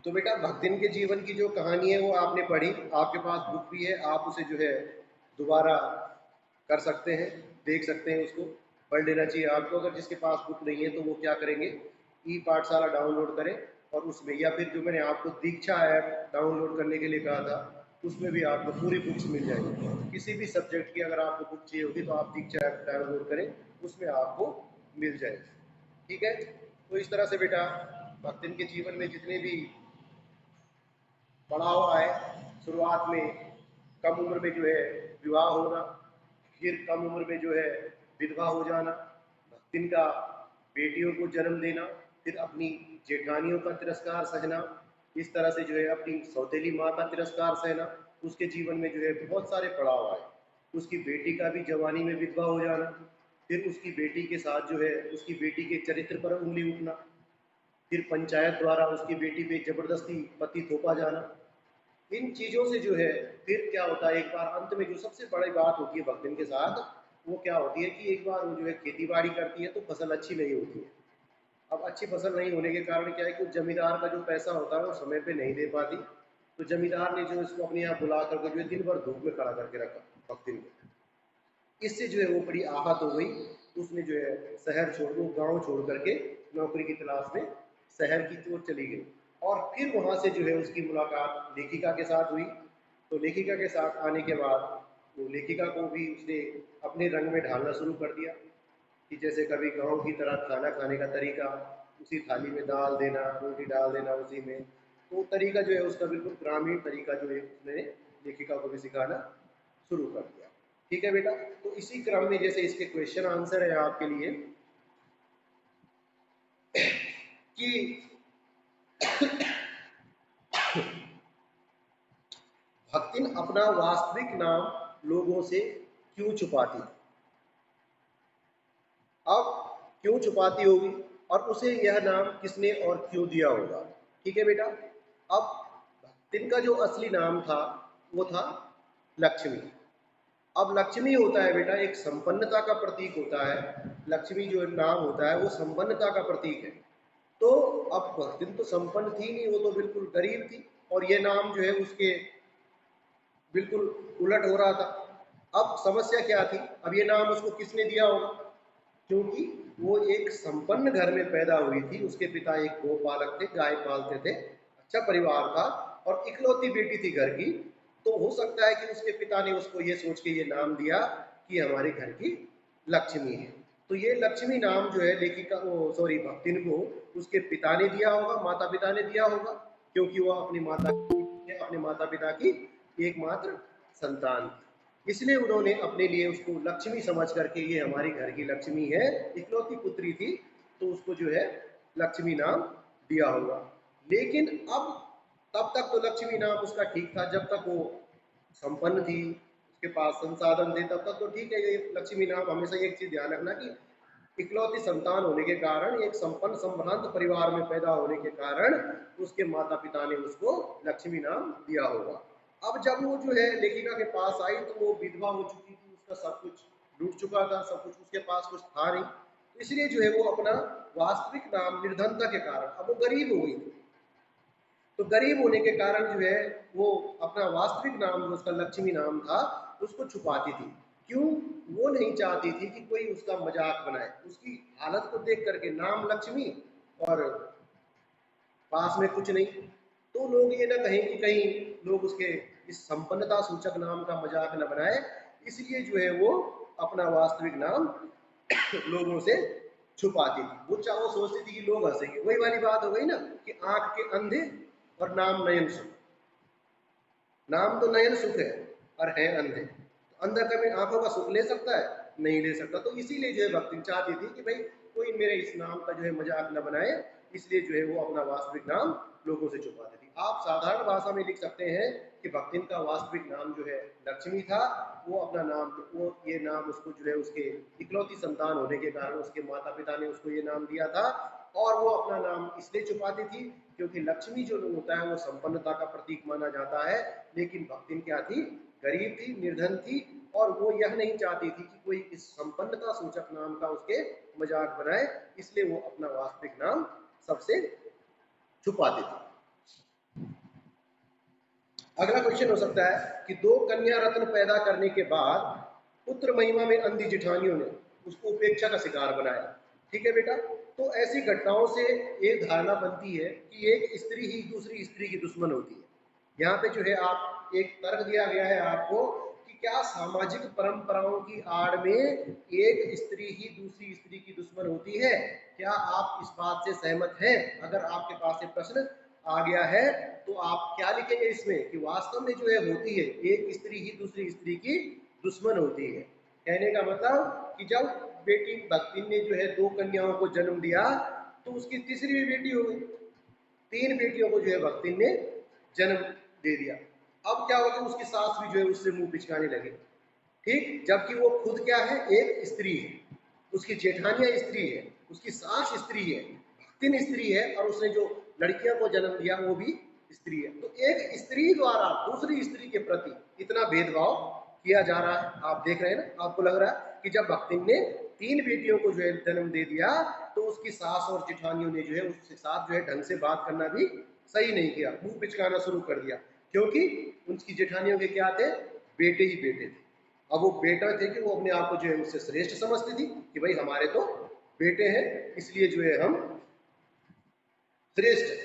तो बेटा भक्तिन के जीवन की जो कहानी है वो आपने पढ़ी, आपके पास बुक भी है, आप उसे जो है दोबारा कर सकते हैं, देख सकते हैं, उसको पढ़ लेना चाहिए आपको। अगर जिसके पास बुक नहीं है तो वो क्या करेंगे, ई पाठशाला डाउनलोड करें और उसमें, या फिर जो मैंने आपको दीक्षा ऐप डाउनलोड करने के लिए कहा था उसमें भी आपको पूरी बुक्स मिल जाएगी। किसी भी सब्जेक्ट की अगर आपको बुक चाहिए होगी तो आप दीक्षा ऐप डाउनलोड करें, उसमें आपको मिल जाएगी। ठीक है, तो इस तरह से बेटा भक्तिन के जीवन में जितने भी पड़ाव आए, शुरुआत में कम उम्र में जो है विवाह होना, फिर कम उम्र में जो है विधवा हो जाना, भक्तिन का बेटियों को जन्म देना, फिर अपनी जेठानियों का तिरस्कार सहना, इस तरह से जो है अपनी सौतेली माँ का तिरस्कार सहना, उसके जीवन में जो है बहुत सारे पड़ाव आए। उसकी बेटी का भी जवानी में विधवा हो जाना, फिर उसकी बेटी के साथ जो है उसकी बेटी के चरित्र पर उंगली उठना, फिर पंचायत द्वारा उसकी बेटी पे जबरदस्ती पति थोपा जाना। इन चीज़ों से जो है फिर क्या होता है, एक बार अंत में जो सबसे बड़ी बात होती है भक्तिन के साथ, वो क्या होती है कि एक बार वो जो है खेती बाड़ी करती है तो फसल अच्छी नहीं होती है। अब अच्छी फसल नहीं होने के कारण क्या है कि जमींदार का जो पैसा होता है वो समय पे नहीं दे पाती, तो जमींदार ने जो इसको अपने यहाँ बुला करके जो है दिन भर धूप में खड़ा करके रखा भक्तिन को। इससे जो है वो बड़ी आहत हो गई, उसने जो है शहर छोड़, वो गाँव छोड़ करके नौकरी की तलाश में शहर की ओर चली गई। और फिर वहाँ से जो है उसकी मुलाकात लेखिका के साथ हुई। तो लेखिका के साथ आने के बाद वो लेखिका को भी उसने अपने रंग में ढालना शुरू कर दिया, कि जैसे कभी गाँव की तरह खाना खाने का तरीका, उसी थाली में दाल देना, रोटी डाल देना उसी में, तो तरीका जो है उसका बिल्कुल ग्रामीण तरीका जो है उसने लेखिका को भी सिखाना शुरू कर दिया। ठीक है बेटा, तो इसी क्रम में जैसे इसके क्वेश्चन आंसर है आपके लिए कि भक्तिन अपना वास्तविक नाम लोगों से क्यों छुपाती, अब क्यों छुपाती होगी और उसे यह नाम किसने और क्यों दिया होगा। ठीक है बेटा, अब भक्तिन का जो असली नाम था वो था लक्ष्मी। अब लक्ष्मी होता है बेटा एक संपन्नता का प्रतीक होता है, लक्ष्मी जो नाम होता है वो संपन्नता का प्रतीक है। तो अब भक्तिन तो संपन्न थी नहीं, वो तो बिल्कुल गरीब थी, और ये नाम जो है उसके बिल्कुल उलट हो रहा था। अब समस्या क्या थी, अब ये नाम उसको किसने दिया होगा, क्योंकि वो एक संपन्न घर में पैदा हुई थी, उसके पिता एक गोपालक थे, गाय पालते थे, अच्छा परिवार था और इकलौती बेटी थी घर की। तो हो सकता है कि उसके पिता ने उसको ये सोच के ये नाम दिया कि हमारे घर की लक्ष्मी है। तो ये लक्ष्मी नाम जो है लेखिका वो सॉरी भक्तिन को उसके पिता ने दिया होगा, माता पिता ने दिया होगा, क्योंकि वह अपने माता पिता की एकमात्र संतान थी। इसलिए उन्होंने अपने लिए उसको लक्ष्मी समझ करके, ये हमारी घर की लक्ष्मी है, इकलौती पुत्री थी, तो उसको जो है लक्ष्मी नाम दिया होगा। लेकिन अब तब तक तो लक्ष्मी नाम उसका ठीक था, जब तक वो संपन्न थी, उसके पास संसाधन थे, तब तक तो ठीक है ये लक्ष्मी नाम। हमेशा एक चीज ध्यान रखना कि इकलौती संतान होने के कारण, एक संपन्न संभ्रांत परिवार में पैदा होने के कारण उसके माता पिता ने उसको लक्ष्मी नाम दिया होगा। अब जब वो जो है लेखिका के पास आई तो वो विधवा हो चुकी थी, उसका सब कुछ लूट चुका था, सब कुछ उसके पास कुछ था नहीं, तो इसलिए जो है वो अपना वास्तविक नाम निर्धनता के कारण, अब वो गरीब हो गई थी, तो गरीब होने के कारण जो है वो अपना वास्तविक नाम जो उसका लक्ष्मी नाम था उसको छुपाती थी। क्यों, वो नहीं चाहती थी कि कोई उसका मजाक बनाए, उसकी हालत को देख करके, नाम लक्ष्मी और पास में कुछ नहीं, तो लोग ये ना कहें कि कहीं लोग उसके इस संपन्नता सूचक नाम का मजाक न बनाए, इसलिए जो है वो अपना वास्तविक नाम लोगों से छुपाती थी। वो चाहो सोचती थी कि लोग हंसेंगे, वही वाली बात हो गई ना कि आंख के अंधे और नाम नयन सुख। नाम तो नयन सुख है और है अंधे, तो अंधा कभी आंखों का सुख ले सकता है, नहीं ले सकता। तो इसीलिए जो है भक्ति चाहती थी कि भाई कोई मेरे इस नाम का जो है मजाक न बनाए, इसलिए जो है वो अपना वास्तविक नाम लोगों से छुपाती थी। आप साधारण भाषा में लिख सकते हैं कि भक्तिन का वास्तविक नाम जो है लक्ष्मी था, वो अपना नाम, वो ये नाम उसको जो है उसके इकलौती संतान होने के कारण उसके माता पिता ने उसको ये नाम दिया था, और वो अपना नाम इसलिए छुपाती थी क्योंकि लक्ष्मी जो होता है वो संपन्नता का प्रतीक माना जाता है। लेकिन भक्तिन क्या थी, गरीब थी, निर्धन थी, और वो यह नहीं चाहती थी कि कोई इस संपन्नता सूचक नाम का उसके मजाक बनाए, इसलिए वो अपना वास्तविक नाम सबसे छुपाती थी। अगला क्वेश्चन हो सकता है कि दो कन्या रत्न पैदा करने के बाद पुत्र महिमा में अंधी जिठानियों ने उसको उपेक्षा का शिकार बनाया। ठीक है बेटा, तो ऐसी घटनाओं से एक धारणा बनती है कि एक स्त्री ही दूसरी स्त्री की दुश्मन होती है। यहाँ पे जो है आप एक तर्क दिया गया है आपको कि क्या सामाजिक परंपराओं की आड़ में एक स्त्री ही दूसरी स्त्री की दुश्मन होती है? क्या आप इस बात से सहमत हैं? अगर आपके पास ये प्रश्न आ गया है तो आप क्या लिखेंगे इसमें कि वास्तव में जो है होती है, एक स्त्री ही दूसरी स्त्री की दुश्मन होती है। कहने का मतलब कि जब बेटी भक्तिन ने जो है दो कन्याओं को जन्म दिया तो उसकी तीसरी भी बेटी हो गई, तीन बेटियों को जो है भक्तिन ने जन्म दे दिया। अब क्या होगा, उसकी सास भी जो है उससे मुंह पिचकाने लगे। ठीक, जबकि वो खुद क्या है, एक स्त्री है, उसकी जेठानियां स्त्री है, उसकी सास स्त्री है, भक्तिन स्त्री है, और उसने जो लड़कियों को जन्म दिया वो भी स्त्री है। तो एक स्त्री द्वारा दूसरी स्त्री के प्रति इतना भेदभाव किया जा रहा है। आप देख रहे हैं ना, आपको लग रहा है कि जब भक्तिन ने तीन बेटियों को जो है जन्म दे दिया तो उसकी सास और जेठानियों ने जो है उसके साथ जो है ढंग से बात करना भी सही नहीं किया, मुंह पिचकाना शुरू कर दिया, क्योंकि उनकी जेठानियों के क्या थे, बेटे ही बेटे थे। अब वो बेटा थे कि वो अपने आप को जो है उससे श्रेष्ठ समझती थी कि भाई हमारे तो बेटे हैं, इसलिए जो है हम श्रेष्ठ है।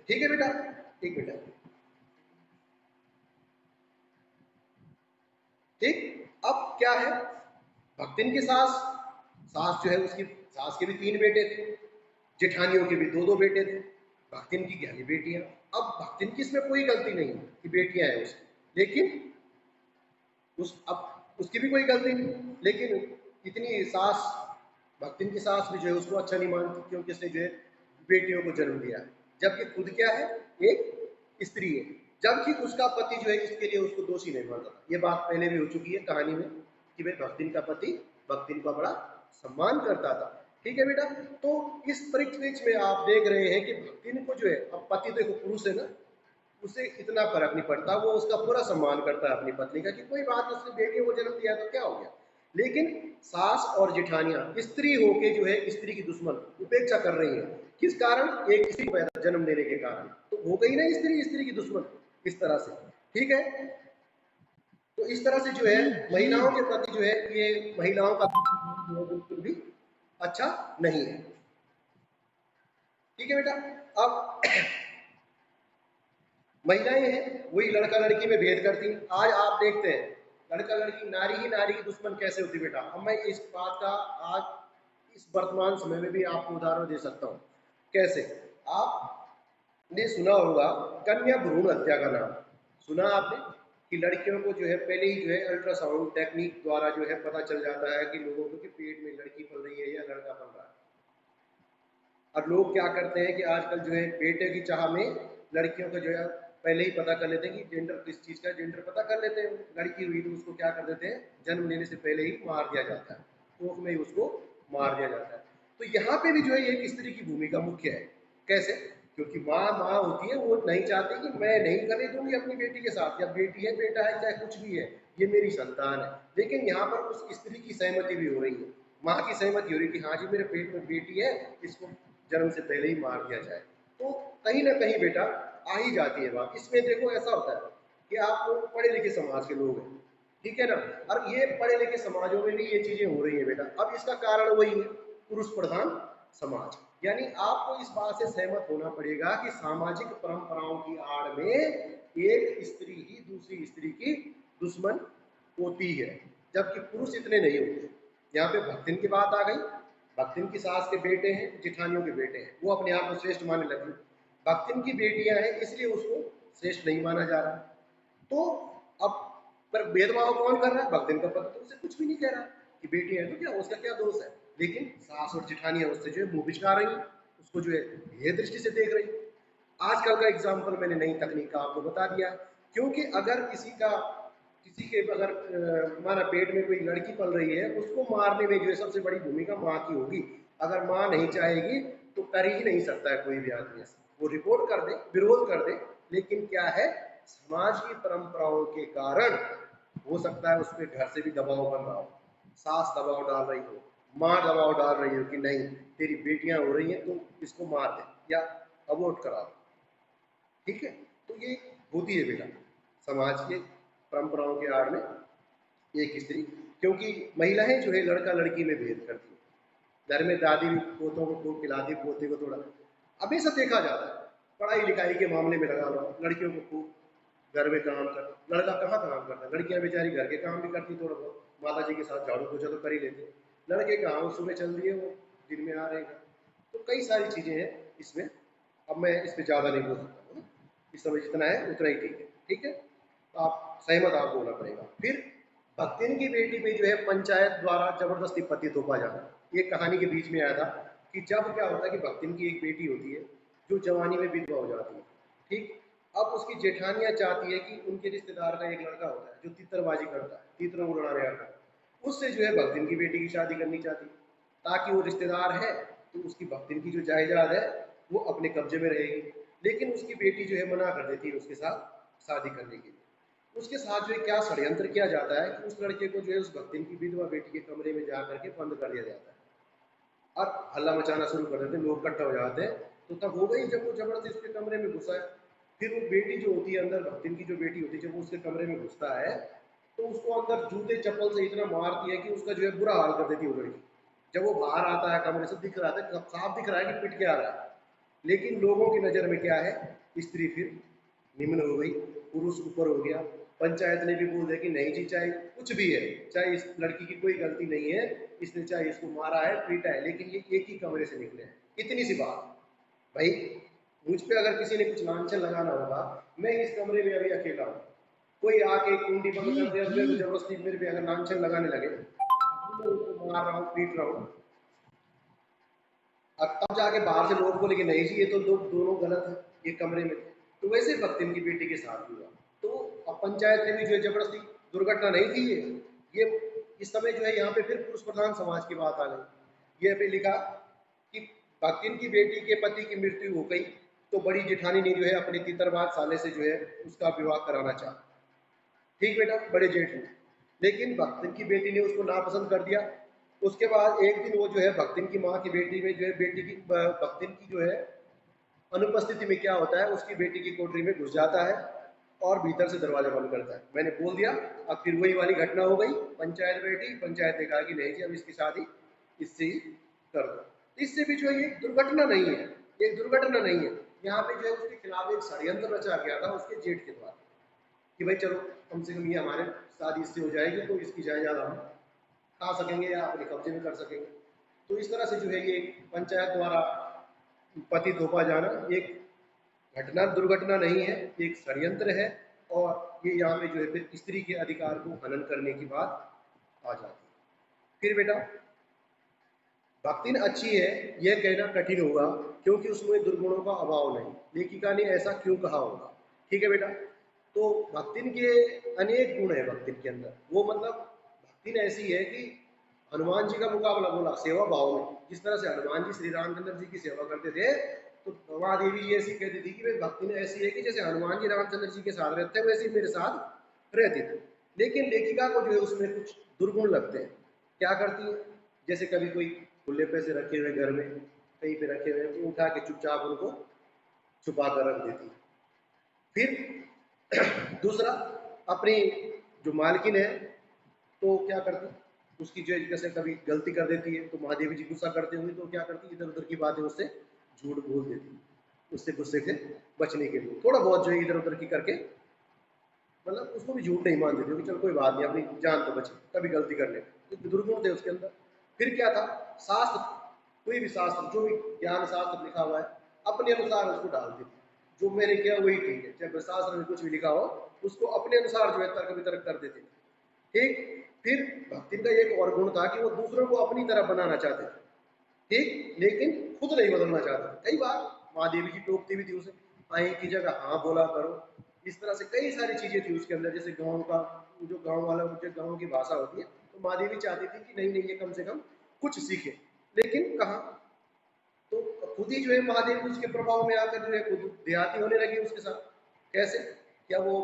ठीक है बेटा, एक बेटा, ठीक। अब क्या है, भक्तिन की सास, सास जो है उसकी सास के भी तीन बेटे थे, जेठानियों के भी दो दो बेटे थे, भक्तिन की 11 बेटियां। अब भक्तिन की इसमें कोई गलती नहीं है कि बेटियां हैं उसकी, लेकिन उस अब उसकी भी कोई गलती नहीं, लेकिन इतनी सास, भक्तिन की सास भी जो है उसको अच्छा नहीं मानती क्योंकि उसने जो है बेटियों को जन्म दिया, जबकि खुद क्या है, एक स्त्री है, जबकि उसका पति जो है इसके लिए उसको दोषी नहीं मानता था। ये बात पहले भी हो चुकी है कहानी में कि भाई भक्तिन का पति भक्तिन का बड़ा सम्मान करता था। ठीक है बेटा, तो इस परिप्रेक्ष्य में आप देख रहे हैं कि भक्तिन को जो है, अब पति देखो पुरुष है ना, उसे इतना फर्क नहीं पड़ता, वो उसका पूरा सम्मान करता है अपनी पत्नी का कि कोई बात नहीं, उसने बेटियों को जन्म दिया तो क्या हो गया। लेकिन सास और जेठानियां स्त्री होके जो है स्त्री की दुश्मन उपेक्षा कर रही है, किस कारण, एक स्त्री को जन्म देने के कारण, तो हो गई ना स्त्री स्त्री की दुश्मन इस तरह से। ठीक है, तो इस तरह से जो है महिलाओं के प्रति जो है ये महिलाओं का बिल्कुल भी अच्छा नहीं है। ठीक है बेटा, अब महिलाएं हैं वही लड़का लड़की में भेद करती हैं। आज आप देखते हैं लड़का लड़की, नारी ही नारी की दुश्मन कैसे होती बेटा। अब मैं इस बात का आज इस वर्तमान समय में भी आपको उदाहरण दे सकता हूँ। कैसे, आपने सुना होगा कन्या भ्रूण हत्या का नाम सुना आपने, कि लड़कियों को जो है पहले ही जो है अल्ट्रासाउंड टेक्निक द्वारा जो है पता चल जाता है कि लोगों को कि पेट में लड़की पल रही है या लड़का पल रहा है। और लोग क्या करते हैं कि आजकल जो है बेटे की चाह में लड़कियों को जो है पहले ही पता कर लेते हैं कि जेंडर किस चीज़ का, जेंडर पता कर लेते हैं। लड़की हुई तो उसको क्या कर देते हैं, जन्म लेने से पहले ही मार दिया जाता है, कोख में ही उसको मार दिया जाता है। तो यहाँ पे भी जो है एक स्त्री की भूमिका मुख्य है। कैसे, क्योंकि माँ माँ होती है, वो नहीं चाहती कि मैं नहीं करने दूंगी अपनी बेटी के साथ, या बेटी है बेटा है चाहे कुछ भी है, ये मेरी संतान है। लेकिन यहाँ पर उस स्त्री की सहमति भी हो रही है, माँ की सहमति हो रही है कि हाँ जी मेरे पेट में बेटी है, इसको जन्म से पहले ही मार दिया जाए। तो कहीं ना कहीं बेटा आ ही जाती है बात। इसमें देखो ऐसा होता है कि आप लोग पढ़े लिखे समाज के लोग हैं, ठीक है ना, और ये पढ़े लिखे समाजों में भी ये चीजें हो रही है बेटा। अब इसका कारण वही है, पुरुष प्रधान समाज। यानी आपको इस बात से सहमत होना पड़ेगा कि सामाजिक परंपराओं की आड़ में एक स्त्री ही दूसरी स्त्री की दुश्मन होती है, जबकि पुरुष इतने नहीं होते। यहाँ पे भक्तिन की बात आ गई, भक्तिन की सास के बेटे हैं, जेठानियों के बेटे हैं, वो अपने आप को श्रेष्ठ मानने लगी। भक्तिन की बेटियां हैं इसलिए उसको श्रेष्ठ नहीं माना जा रहा। तो अब पर भेदभाव कौन कर रहा है, भक्तिन का पति तो उसे कुछ भी नहीं कह रहा कि बेटी है तो क्या, उसका क्या दोष है। लेकिन सास और जेठानियां उससे जो है मुंह बिचका रही हैं, उसको जो है ये दृष्टि से देख रही। आजकल का एग्जाम्पल मैंने नई तकनीक का आपको बता दिया, क्योंकि अगर किसी के अगर माना पेट में कोई लड़की पल रही है, उसको मारने में जो है सबसे बड़ी भूमिका माँ की होगी। अगर माँ नहीं चाहेगी तो कर ही नहीं सकता है कोई भी आदमी ऐसा, वो रिपोर्ट कर दे, विरोध कर दे। लेकिन क्या है, समाज की परंपराओं के कारण हो सकता है उस पर घर से भी दबाव बन रहा हो, सास दबाव डाल रही हो, माँ दबाव डाल रही हो कि नहीं तेरी बेटियां हो रही हैं तो इसको मार दे या अबॉर्ट करा दो। ठीक है, तो ये होती है बेटा, समाज के परंपराओं के आड़ में एक स्त्री, क्योंकि महिलाएं जो है लड़का लड़की में भेद करती है। घर में दादी भी पोतों को खूब खिलाती, पोते को थोड़ा, हमेशा देखा जाता है। पढ़ाई लिखाई के मामले में लगा लो, लड़कियों को खूब घर में काम कर, लड़का कहाँ काम करता है, लड़कियां बेचारी घर के काम भी करती, थोड़ा बहुत माता जी के साथ झाड़ू पोछा तो कर ही लेते। लड़के कहाँ, वो सुबह चल दिए, वो दिन में आ रहे हैं। तो कई सारी चीजें हैं इसमें, अब मैं इस पर ज्यादा नहीं बोल सकता हूँ, इस समय जितना है उतना ही ठीक है। ठीक है, तो आप सहमत, आप बोलना पड़ेगा। फिर भक्तिन की बेटी पे जो है पंचायत द्वारा जबरदस्ती पति थोपा जाना, ये कहानी के बीच में आया था कि जब क्या होता है कि भक्तिन की एक बेटी होती है जो जवानी में विधवा हो जाती है। ठीक, अब उसकी जेठानियां चाहती है कि उनके रिश्तेदार का एक लड़का होता है जो तीतरबाजी करता है, तीतरों को उड़ाने आता है, उससे जो है भक्तिन की बेटी की शादी करनी चाहती है, ताकि वो रिश्तेदार है तो उसकी भक्तिन की जो जायदाद है वो अपने कब्जे में रहेगी। लेकिन उसकी बेटी जो है मना कर देती है उसके साथ शादी करने के लिए। उसके साथ जो है क्या षड्यंत्र किया जाता है कि उस लड़के को जो है उस भक्तिन की विधवा बेटी के कमरे में जा करके बंद कर दिया जाता है और हल्ला मचाना शुरू कर देते हैं, लोग इकट्ठा हो जाते हैं। तो तब हो गई जब वो जबरदस्ती उसके कमरे में घुसा है। फिर वो बेटी जो होती है अंदर, भक्तिन की जो बेटी होती है, जब वो उसके कमरे में घुसता है तो उसको अंदर जूते चप्पल से इतना मारती है कि उसका जो है बुरा हाल कर देती है वो लड़की। जब वो बाहर आता है कमरे से, दिख रहा था, साफ दिख रहा है कि पिट के आ रहा है, लेकिन लोगों की नज़र में क्या है, स्त्री फिर निम्न हो गई, पुरुष ऊपर हो गया। पंचायत ने भी बोल दिया कि नहीं जी, चाहे कुछ भी है, चाहे इस लड़की की कोई गलती नहीं है, इसने चाहे इसको मारा है पीटा है, लेकिन ये एक ही कमरे से निकले हैं, इतनी सी बात। भाई, मुझ पे अगर किसी ने कुछ लांछन लगाना होगा, मैं इस कमरे में अभी अकेला हूँ, कोई आके कुंडी बंद कर दे और मेरे को जबरदस्ती मेरे पे अगर लांछन लगाने लगे, मैं उसको मार रहा हूँ, पीट रहा हूँ, अब तब जाके बाहर से लोग बोले कि नहीं जी ये तो लोग दोनों गलत है, ये कमरे में। तो वैसे भक्तिन की बेटी के साथ हुआ। तो अब पंचायत ने भी जो है जबरदस्ती, दुर्घटना नहीं थी ये इस समय जो है यहाँ पे फिर पुरुष प्रधान समाज की बात आ गई। ये पे लिखा कि भक्तिन की बेटी के पति की मृत्यु हो गई तो बड़ी जेठानी ने जो है अपने तीतरबाज साले से जो है उसका विवाह कराना चाहा। ठीक बेटा, बड़े जेठ ने, लेकिन भक्तिन की बेटी ने उसको नापसंद कर दिया। उसके बाद एक दिन वो जो है भक्तिन की माँ की बेटी में जो है बेटी की भक्तिन की जो है अनुपस्थिति में क्या होता है, उसकी बेटी की कोठरी में घुस जाता है और भीतर से दरवाजा बंद करता है। मैंने बोल दिया। अब फिर वही वाली घटना हो गई, पंचायत बैठी, पंचायत ने कहा कि नहीं जी अब इसकी शादी इससे ही कर दो। इससे भी जो है ये दुर्घटना नहीं है, ये दुर्घटना नहीं है, यहाँ पे जो है उसके खिलाफ एक षड्यंत्र रचा गया था उसके जेठ के द्वारा कि भाई चलो कम से कम ये हमारे शादी इससे हो जाएगी तो इसकी जायदाद हम खा सकेंगे या अपने कब्जे में कर सकेंगे। तो इस तरह से जो है ये पंचायत द्वारा पति थोपा जाना एक घटना, दुर्घटना नहीं है, एक षड्यंत्र है। और ये यहाँ पे जो है फिर स्त्री के अधिकार को हनन करने की बात आ जाती है। फिर बेटा, भक्तिन अच्छी है यह कहना कठिन होगा क्योंकि उसमें दुर्गुणों का अभाव नहीं, लेखिका ने ऐसा क्यों कहा होगा। ठीक है बेटा, तो भक्तिन के अनेक गुण है भक्तिन के अंदर, वो मतलब भक्तिन ऐसी है कि हनुमान जी का मुकाबला बोला सेवा भाव में। जिस तरह से हनुमान जी श्री रामचंद्र जी की सेवा करते थे, तो महादेवी जी ऐसी कहती थी कि भाई भक्तिन ऐसी है कि जैसे हनुमान जी रामचंद्र जी के साथ रहते हैं वैसे ही मेरे साथ रहती थी। लेकिन लेखिका को जो है उसमें कुछ दुर्गुण लगते हैं। क्या करती है, जैसे कभी कोई खुले पैसे रखे हुए घर में कहीं पे रखे हुए तो उठा के चुपचाप उनको छुपा कर रख देती है। फिर दूसरा, अपनी जो मालकिन है तो क्या करती, उसकी जो जैसे कभी गलती कर देती है तो महादेवी जी गुस्सा करते हुए तो क्या करती, इधर उधर की बातें उससे झूठ बोल देती, उससे गुस्से से बचने के लिए थोड़ा बहुत जो है इधर उधर की करके, मतलब उसको भी झूठ नहीं मान देती कि चल कोई बात नहीं, अपनी जान तो बची, कभी गलती कर ले, तो दुर्गुण थे उसके अंदर। फिर क्या था, शास्त्र, कोई भी शास्त्र, जो भी ज्ञान शास्त्र लिखा हुआ है अपने अनुसार उसको डाल देती, जो मैंने किया वही ठीक है, चाहे शास्त्र में कुछ भी लिखा हो उसको अपने अनुसार जो है तर्क वितर्क कर देते थे। ठीक, फिर भक्ति का एक और गुण था कि वो दूसरों को अपनी तरह बनाना चाहते थे। ठीक, लेकिन खुद नहीं बदलना चाहते। कई बार महादेवी जी टोकती भी थी उसे, आई की जगह हाँ बोला करो। इस तरह से कई सारी चीजें थी उसके अंदर, जैसे गांव का जो गांव वाला जो गांव की भाषा होती है, तो महादेवी चाहती थी कि नहीं नहीं ये कम से कम कुछ सीखे, लेकिन कहाँ, तो खुद ही जो है महादेव उसके प्रभाव में आकर जो है खुद देहाती होने लगी उसके साथ। कैसे, क्या वो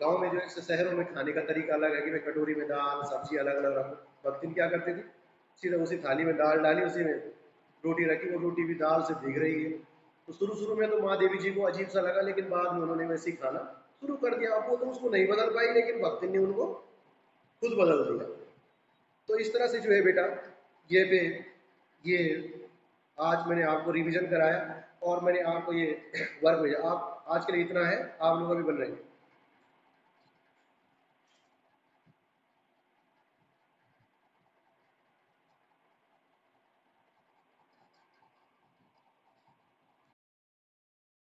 गांव में जो है शहरों में खाने का तरीका अलग है कि भाई कटोरी में दाल सब्जी अलग अलग रखो। भक्तिन क्या करती थी, सीधा उसी थाली में दाल डाली, उसी में रोटी रखी, वो रोटी भी दाल से भीग रही है। तो शुरू शुरू में तो महादेवी जी को अजीब सा लगा, लेकिन बाद में उन्होंने वैसे ही खाना शुरू कर दिया। अब वो तो उसको नहीं बदल पाई, लेकिन भक्तिन ने उनको खुद बदल दिया। तो इस तरह से जो है बेटा ये पे ये आज मैंने आपको रिवीजन कराया और मैंने आपको ये वर्क भेजा। आप आज के लिए इतना है, आप लोग अभी बन रहे हैं।